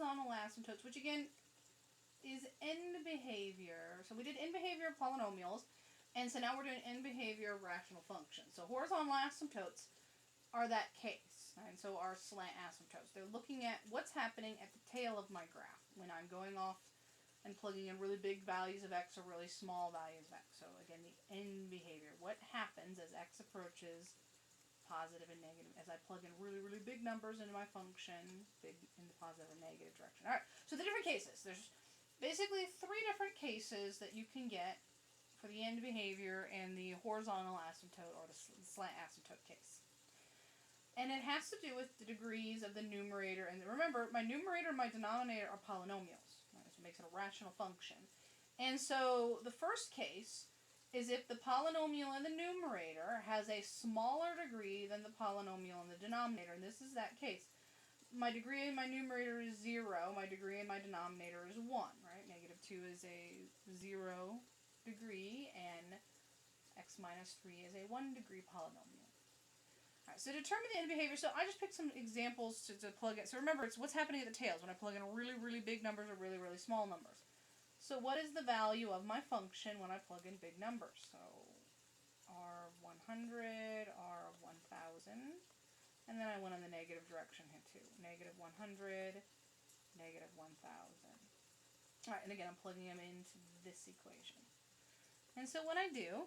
horizontal asymptotes, which again is end behavior. So we did end behavior of polynomials, and so now we're doing end behavior of rational functions. So horizontal asymptotes are that case, and so are slant asymptotes. They're looking at what's happening at the tail of my graph when I'm going off and plugging in really big values of x or really small values of x. So again, the end behavior. What happens as x approaches positive and negative, as I plug in really, really big numbers into my function, big in the positive and negative direction. All right, so the different cases. There's basically 3 different cases that you can get for the end behavior and the horizontal asymptote or the slant asymptote case. And it has to do with the degrees of the numerator. And remember, my numerator and my denominator are polynomials. Right? So it makes it a rational function. And so the first case is if the polynomial in the numerator has a smaller degree than the polynomial in the denominator. And this is that case. My degree in my numerator is 0. My degree in my denominator is 1. Right? Negative 2 is a 0 degree, and x minus 3 is a 1 degree polynomial. Alright, so to determine the end behavior, so I just picked some examples to plug in. So remember, it's what's happening at the tails when I plug in really, really big numbers or really, really small numbers. So what is the value of my function when I plug in big numbers? So r of 100, r of 1000, and then I went in the negative direction here too. Negative 100, negative 1000. Alright, and again, I'm plugging them into this equation. And so what I do,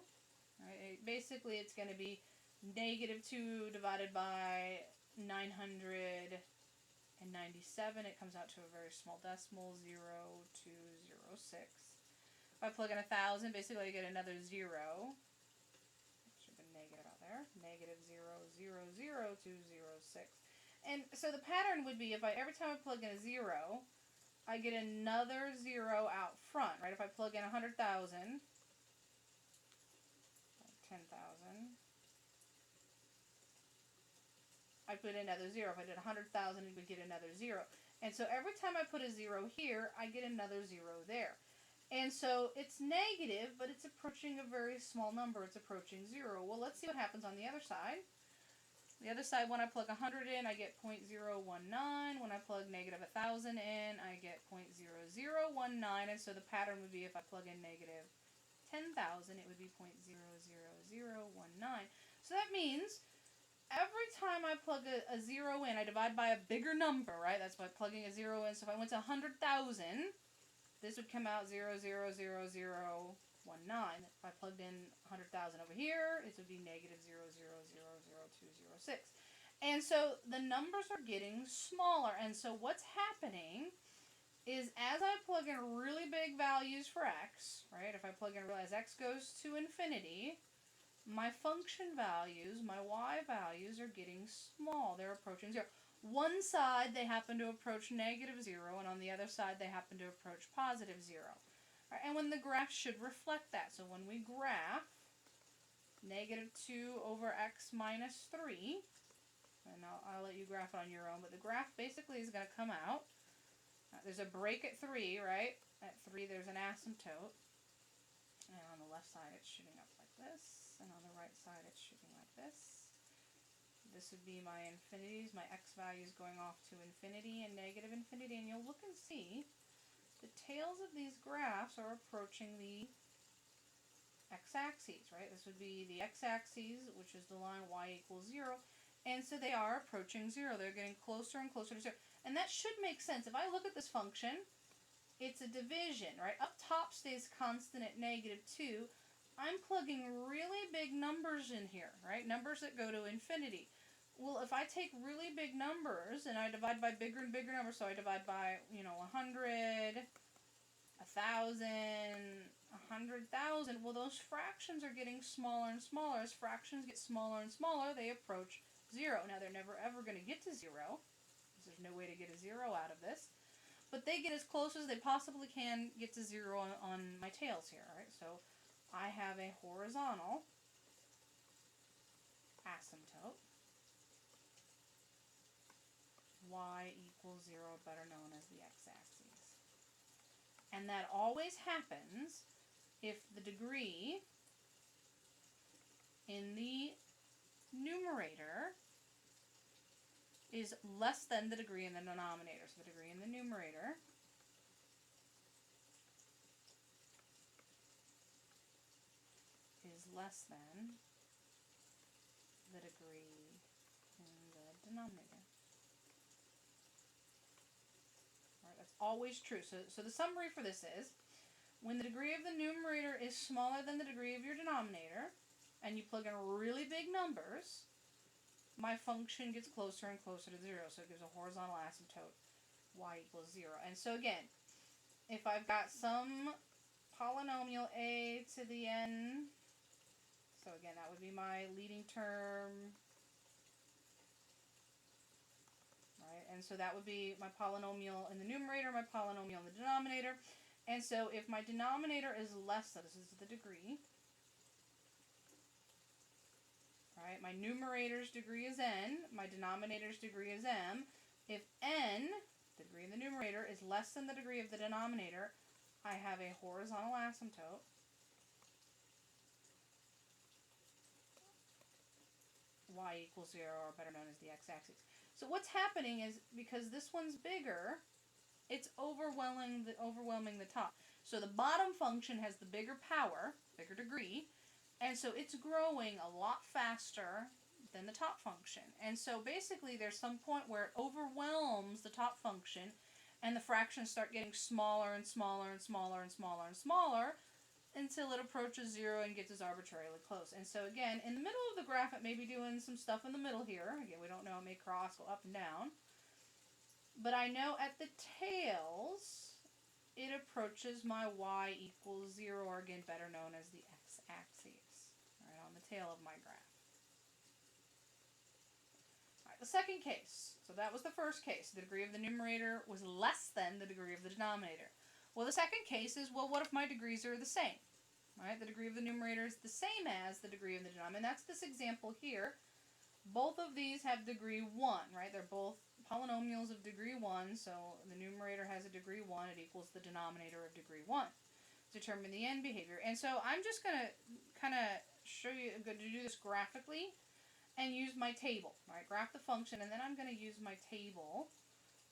right, basically it's going to be negative 2 divided by 997. It comes out to a very small decimal, 0.206. If I plug in 1000, basically I get another 0. Should have been negative out there. Negative 0.000206. And so the pattern would be, if every time I plug in a 0, I get another 0 out front, right? If I plug in 100,000, 10,000, I put another 0. If I did 100,000, it would get another 0. And so every time I put a 0 here, I get another 0 there. And so it's negative, but it's approaching a very small number. It's approaching 0. Well, let's see what happens on the other side. The other side, when I plug 100 in, I get 0.019. When I plug negative 1,000 in, I get 0.0019. And so the pattern would be, if I plug in negative 10,000, it would be 0.00019. So that means every time I plug a 0 in, I divide by a bigger number, right? That's by plugging a 0 in. So if I went to 100,000, this would come out 0.00019. If I plugged in 100,000 over here, it would be negative 0.0000206. And so the numbers are getting smaller. And so what's happening is, as I plug in really big values for x, right? If I plug in, as x goes to infinity, my function values, my y values, are getting small. They're approaching 0. One side, they happen to approach negative 0, and on the other side, they happen to approach positive 0. Right, and when the graph should reflect that. So when we graph negative 2 over x minus 3, and I'll let you graph it on your own, but the graph basically is going to come out. There's a break at 3, right? At 3, there's an asymptote. And on the left side, it's shooting up like this. And on the right side, it's shooting like this. This would be my infinities, my x values going off to infinity and negative infinity. And you'll look and see the tails of these graphs are approaching the x-axis, right? This would be the x-axis, which is the line y equals 0. And so they are approaching 0. They're getting closer and closer to 0. And that should make sense. If I look at this function, it's a division, right? Up top stays constant at negative 2. I'm plugging really big numbers in here, right? Numbers that go to infinity. Well, if I take really big numbers and I divide by bigger and bigger numbers, so I divide by, 100, 1,000, 100,000, well, those fractions are getting smaller and smaller. As fractions get smaller and smaller, they approach 0. Now, they're never ever going to get to 0, because there's no way to get a 0 out of this. But they get as close as they possibly can get to 0 on my tails here, right? So I have a horizontal asymptote, y equals 0, better known as the x-axis. And that always happens if the degree in the numerator is less than the degree in the denominator. So the degree in the numerator is less than the degree in the denominator. All right, that's always true. So the summary for this is, when the degree of the numerator is smaller than the degree of your denominator, and you plug in really big numbers, my function gets closer and closer to 0. So it gives a horizontal asymptote, y equals 0. And so again, if I've got some polynomial a to the n, so again, that would be my leading term, right? And so that would be my polynomial in the numerator, my polynomial in the denominator. And so if my denominator is less, so this is the degree, right? My numerator's degree is n, my denominator's degree is m. If n, the degree in the numerator, is less than the degree of the denominator, I have a horizontal asymptote y equals 0, or better known as the x-axis. So what's happening is, because this one's bigger, it's overwhelming the top. So the bottom function has the bigger power, bigger degree, and so it's growing a lot faster than the top function. And so basically there's some point where it overwhelms the top function, and the fractions start getting smaller and smaller and smaller and smaller and smaller until it approaches 0 and gets as arbitrarily close. And so again, in the middle of the graph, it may be doing some stuff in the middle here. Again, we don't know, it may cross, go up and down. But I know at the tails, it approaches my y equals 0, or again, better known as the x-axis, right on the tail of my graph. All right, the second case. So that was the first case. The degree of the numerator was less than the degree of the denominator. Well, the second case is, well, what if my degrees are the same? Right? The degree of the numerator is the same as the degree of the denominator. And that's this example here. Both of these have degree 1, right? They're both polynomials of degree 1, so the numerator has a degree 1, it equals the denominator of degree 1. Determine the end behavior. And so I'm just going to kind of show you, I'm going to do this graphically and use my table, right? Graph the function, and then I'm going to use my table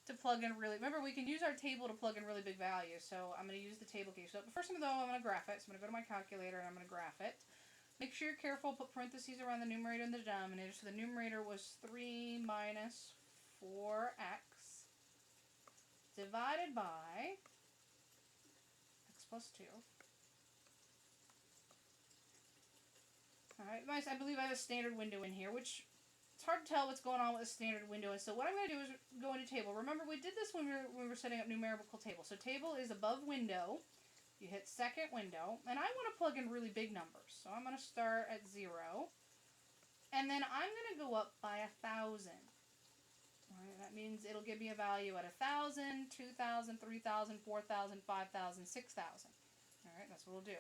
to plug in remember, we can use our table to plug in really big values, so I'm going to use the table case. So first I'm going to graph it, so I'm going to go to my calculator and I'm going to graph it. Make sure you're careful, put parentheses around the numerator and the denominator. So the numerator was 3 minus 4x divided by x plus 2. Alright, I believe I have a standard window in here, which it's hard to tell what's going on with a standard window. And so what I'm going to do is go into table. Remember, we did this when we were setting up numerical table. So table is above window. You hit second window, and I want to plug in really big numbers. So I'm going to start at 0, and then I'm going to go up by 1,000. All right, that means it'll give me a value at 1,000, 2,000, 3,000, 4,000, 5,000, 6,000. All right, that's what we'll do.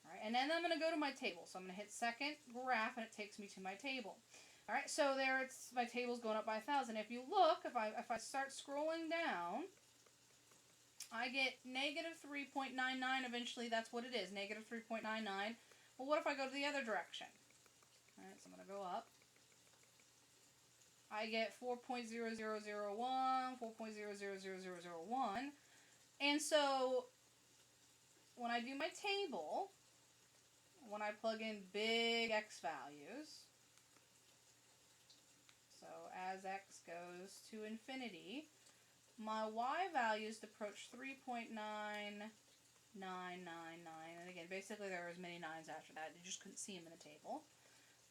All right, and then I'm going to go to my table. So I'm going to hit second graph, and it takes me to my table. All right, so there my table's going up by 1,000. If you look, if I start scrolling down, I get negative 3.99. Eventually, that's what it is, negative 3.99. Well, what if I go to the other direction? All right, so I'm going to go up. I get 4.0001, 4.000001. And so, when I do my table, when I plug in big x values, so as x goes to infinity, my y values approach 3.9999. And again, basically there were as many 9s after that. You just couldn't see them in the table.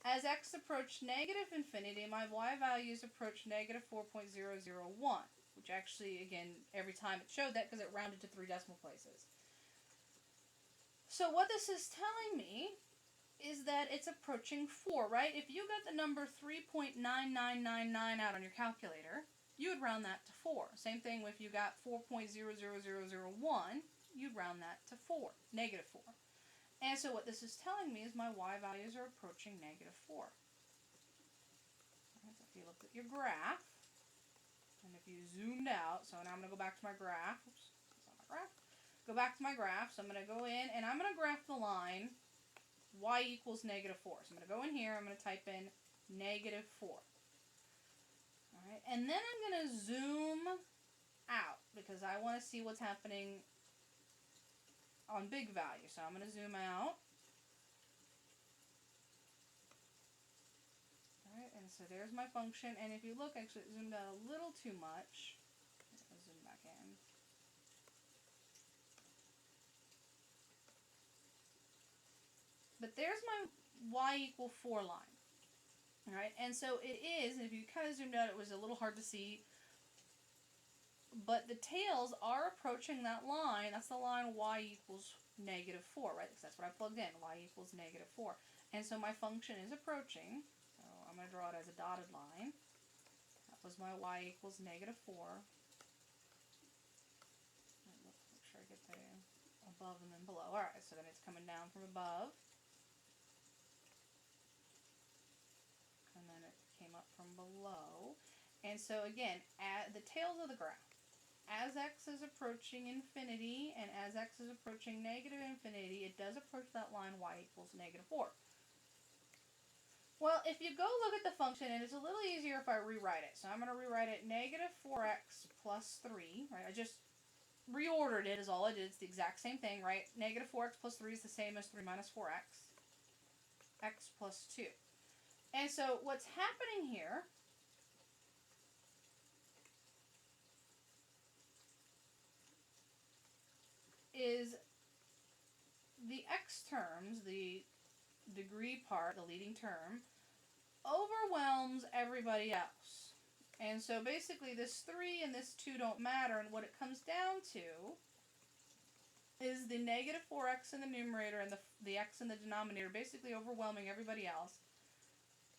As x approached negative infinity, my y values approached negative 4.001, which actually, again, every time it showed that because it rounded to 3 decimal places. So what this is telling me is that it's approaching 4, right? If you got the number 3.9999 out on your calculator, you would round that to 4. Same thing if you got 4.00001, you'd round that to 4, negative 4. And so what this is telling me is my y values are approaching negative 4. Right, so if you looked at your graph, and if you zoomed out, so now I'm going to go back to my graph. Oops, that's not my graph. Go back to my graph. So I'm going to go in, and I'm going to graph the line y equals negative 4. So I'm going to go in here, I'm going to type in negative 4. Alright, and then I'm going to zoom out because I want to see what's happening on big value. So I'm going to zoom out. Alright, and so there's my function. And if you look, actually it zoomed out a little too much. I'll zoom back in. But there's my y equal 4 line. Alright, and so it is, if you kind of zoomed out, it was a little hard to see. But the tails are approaching that line. That's the line y equals -4, right? Because that's what I plugged in, y equals -4. And so my function is approaching. So I'm going to draw it as a dotted line. That was my y equals -4. Make sure I get the above and then below. Alright, so then it's coming down from above. And then it came up from below. And so again, at the tails of the graph, as x is approaching infinity and as x is approaching -infinity, it does approach that line y equals -4. Well, if you go look at the function, and it's a little easier if I rewrite it. So I'm going to rewrite it -4x plus 3, right? I just reordered it is all I did. It's the exact same thing, right? -4x plus 3 is the same as 3 minus 4x. X plus 2. And so what's happening here is the x terms, the degree part, the leading term, overwhelms everybody else. And so basically this 3 and this 2 don't matter, and what it comes down to is the -4x in the numerator and the x in the denominator basically overwhelming everybody else.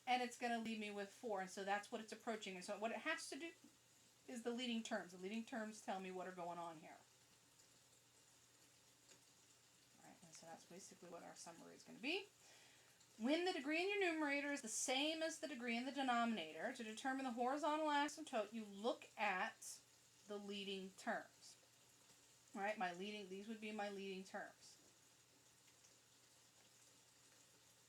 And it's going to leave me with 4, and so that's what it's approaching. And so what it has to do is the leading terms. The leading terms tell me what are going on here. All right, and so that's basically what our summary is going to be. When the degree in your numerator is the same as the degree in the denominator, to determine the horizontal asymptote, you look at the leading terms. All right, these would be my leading terms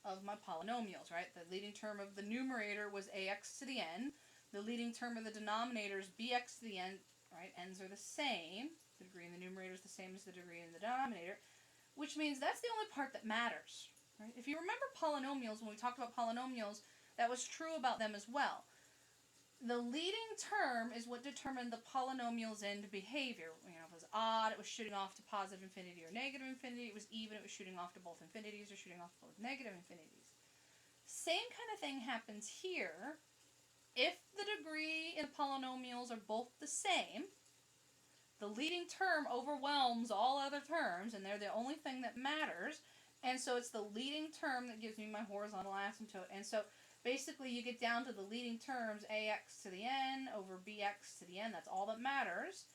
of my polynomials, right? The leading term of the numerator was ax to the n. The leading term of the denominator is bx to the n, right? N's are the same. The degree in the numerator is the same as the degree in the denominator, which means that's the only part that matters, right? If you remember polynomials, when we talked about polynomials, that was true about them as well. The leading term is what determined the polynomial's end behavior. You know, if it was odd, it was shooting off to positive infinity or negative infinity. It was even, it was shooting off to both infinities or shooting off to both negative infinities. Same kind of thing happens here. If the degree in polynomials are both the same, the leading term overwhelms all other terms, and they're the only thing that matters. And so it's the leading term that gives me my horizontal asymptote. And so basically, you get down to the leading terms, ax to the n over bx to the n. That's all that matters.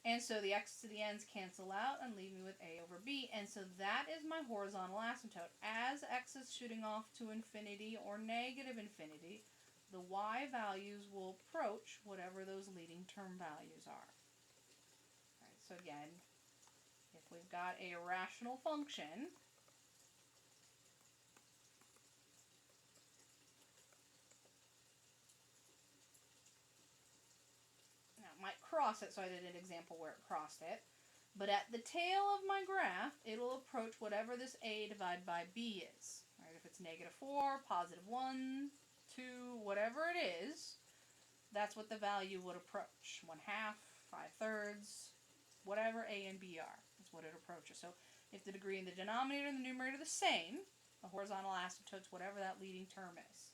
And so the x to the n's cancel out and leave me with a over b. And so that is my horizontal asymptote. As x is shooting off to infinity or negative infinity, the y values will approach whatever those leading term values are. All right, so again, if we've got a rational function, might cross it, so I did an example where it crossed it. But at the tail of my graph, it'll approach whatever this a divided by b is. Right? If it's -4, +1, 2, whatever it is, that's what the value would approach. 1/2, 5/3, whatever a and b are, that's what it approaches. So if the degree in the denominator and the numerator are the same, the horizontal asymptote's whatever that leading term is.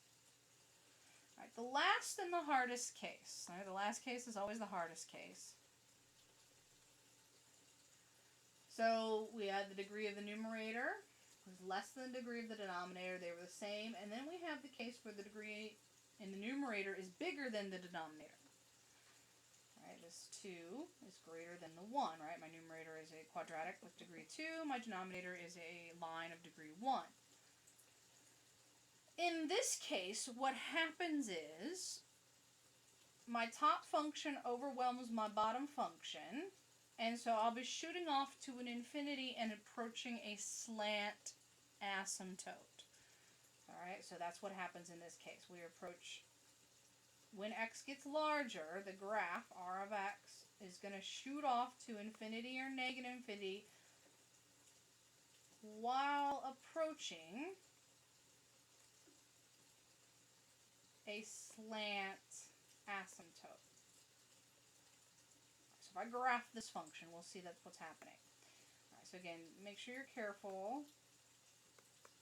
Right, the last and the hardest case. Right, the last case is always the hardest case. So we had the degree of the numerator was less than the degree of the denominator. They were the same. And then we have the case where the degree in the numerator is bigger than the denominator. Right, this 2 is greater than the 1. Right, my numerator is a quadratic with degree 2. My denominator is a line of degree 1. In this case, what happens is my top function overwhelms my bottom function, and so I'll be shooting off to an infinity and approaching a slant asymptote. Alright, so that's what happens in this case. We approach when x gets larger, the graph, r of x, is going to shoot off to infinity or negative infinity while approaching a slant asymptote. So if I graph this function, we'll see that's what's happening. All right, so again, make sure you're careful.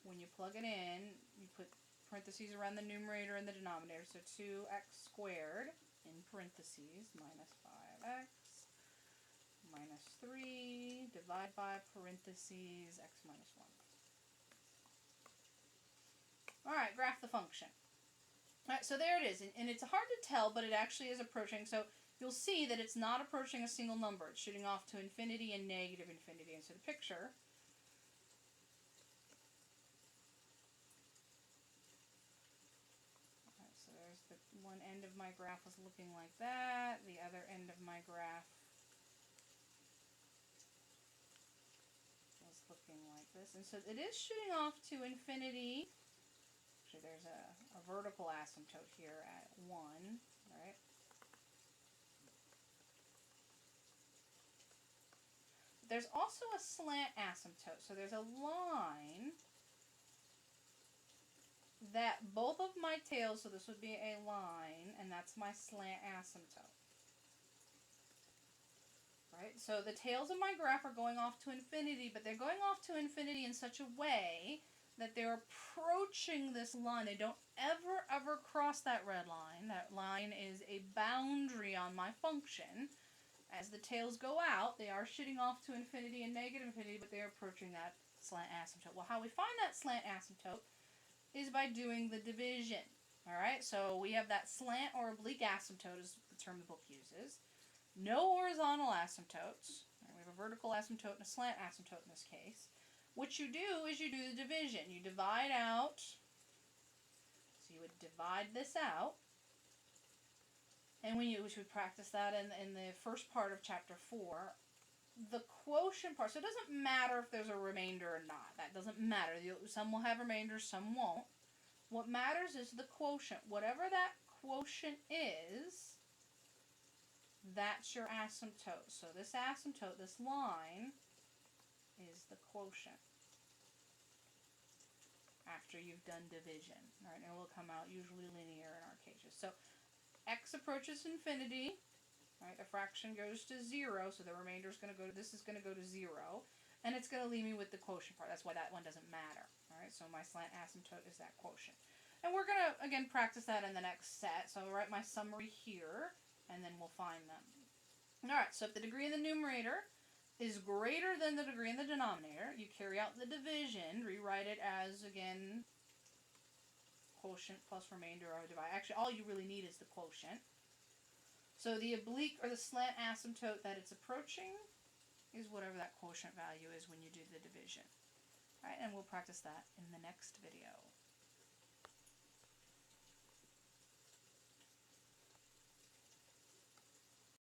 When you plug it in, you put parentheses around the numerator and the denominator. So 2x squared in parentheses minus 5x minus 3 divide by parentheses x minus 1. Alright, graph the function. Alright, so there it is. And it's hard to tell, but it actually is approaching. So you'll see that it's not approaching a single number. It's shooting off to infinity and negative infinity. And so the picture... So there's the one end of my graph was looking like that. The other end of my graph was looking like this. And so it is shooting off to infinity. Actually, there's a vertical asymptote here at 1, right? There's also a slant asymptote. So there's a line that both of my tails, so this would be a line, and that's my slant asymptote. Right? So the tails of my graph are going off to infinity, but they're going off to infinity in such a way that they're approaching this line. They don't ever cross that red line. That line is a boundary on my function. As the tails go out, they are shooting off to infinity and negative infinity, but they're approaching that slant asymptote. Well, how we find that slant asymptote is by doing the division. Alright, so we have that slant or oblique asymptote is the term the book uses. No horizontal asymptotes. Right, we have a vertical asymptote and a slant asymptote in this case. What you do is you do the division. You divide out. So you would divide this out. And we should practice that in the first part of chapter 4. The quotient part, so it doesn't matter if there's a remainder or not. That doesn't matter. Some will have remainders, some won't. What matters is the quotient. Whatever that quotient is, that's your asymptote. So this asymptote, this line, is the quotient after you've done division. All right, and it will come out usually linear in our cases. So x approaches infinity. Right, the fraction goes to 0, so the remainder is going to go to, this is going to go to 0, and it's going to leave me with the quotient part. That's why that one doesn't matter. All right, so my slant asymptote is that quotient. And we're going to, again, practice that in the next set. So I'll write my summary here, and then we'll find them. All right, so if the degree in the numerator is greater than the degree in the denominator, you carry out the division, rewrite it as, again, quotient plus remainder or divide. Actually, all you really need is the quotient. So the oblique or the slant asymptote that it's approaching is whatever that quotient value is when you do the division. All right, and we'll practice that in the next video.